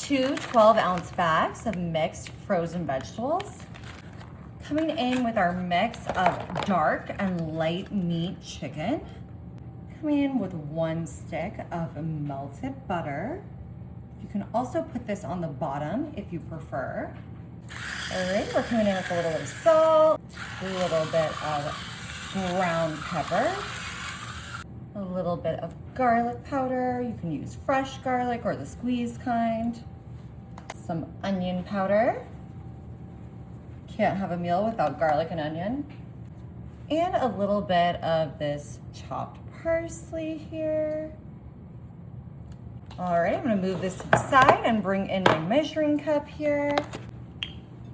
two 12-ounce bags of mixed frozen vegetables. Coming in with our mix of dark and light meat chicken. Coming in with 1 stick of melted butter. You can also put this on the bottom if you prefer. All right, we're coming in with a little bit of salt, a little bit of ground pepper, a little bit of garlic powder. You can use fresh garlic or the squeezed kind. Some onion powder. Can't have a meal without garlic and onion. And a little bit of this chopped parsley here. All right, I'm gonna move this to the side and bring in my measuring cup here.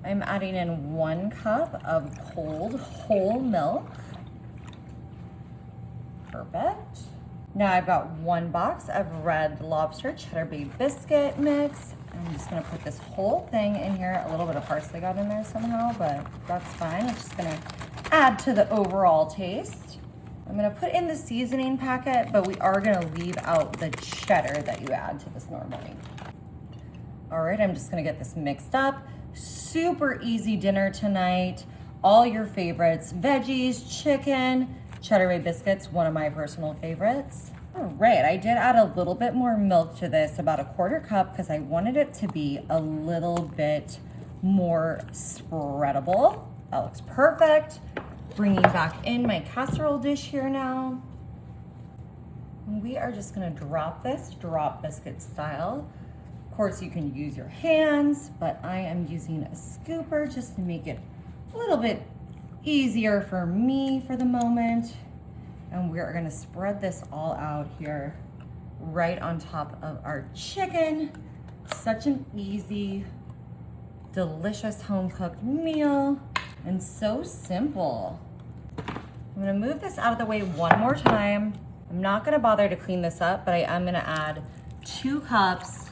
I'm adding in 1 cup of cold whole milk. Perfect. Now I've got 1 box of Red Lobster Cheddar Bay Biscuit mix. I'm just gonna put this whole thing in here. A little bit of parsley got in there somehow, but that's fine. It's just gonna add to the overall taste. I'm gonna put in the seasoning packet, but we are gonna leave out the cheddar that you add to this normally. All right, I'm just gonna get this mixed up. Super easy dinner tonight. All your favorites, veggies, chicken, Cheddar Bay biscuits, one of my personal favorites. All right, I did add a little bit more milk to this, about a 1/4 cup, because I wanted it to be a little bit more spreadable. That looks perfect. Bringing back in my casserole dish here now. And we are just gonna drop this, drop biscuit style. Of course, you can use your hands, but I am using a scooper just to make it a little bit easier for me for the moment. And we're gonna spread this all out here right on top of our chicken. Such an easy, delicious home-cooked meal, and so simple. I'm gonna move this out of the way one more time. I'm not gonna bother to clean this up, but I am gonna add 2 cups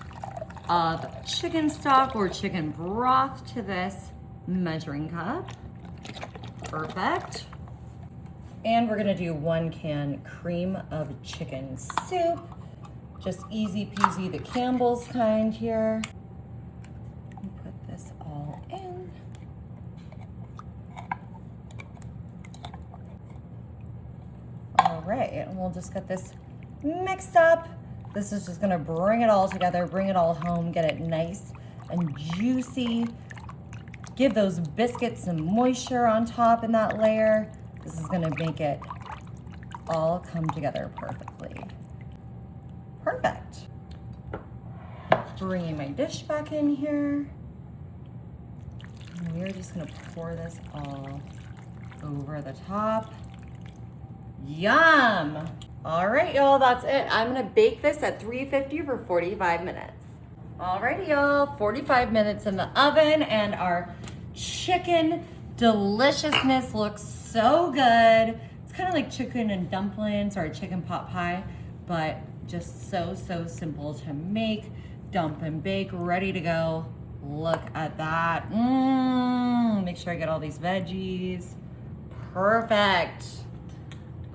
of chicken stock or chicken broth to this measuring cup. Perfect. And we're gonna do 1 can cream of chicken soup. Just easy peasy, the Campbell's kind here. Put this all in. All right, and we'll just get this mixed up. This is just gonna bring it all together, bring it all home, get it nice and juicy. Give those biscuits some moisture on top in that layer. This is gonna make it all come together perfectly. Perfect. Bringing my dish back in here. And we're just gonna pour this all over the top. Yum! All right, y'all, that's it. I'm gonna bake this at 350 for 45 minutes. Alrighty, y'all, 45 minutes in the oven, and our chicken deliciousness looks so good. It's kind of like chicken and dumplings or a chicken pot pie, but just so simple to make. Dump and bake, ready to go. Look at that. Make sure I get all these veggies. Perfect.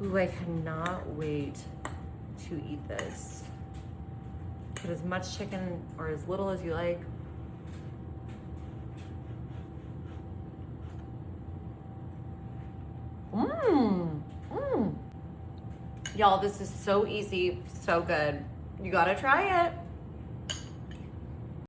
Ooh, I cannot wait to eat this. Put as much chicken or as little as you like. Y'all, this is so easy, so good. You gotta try it.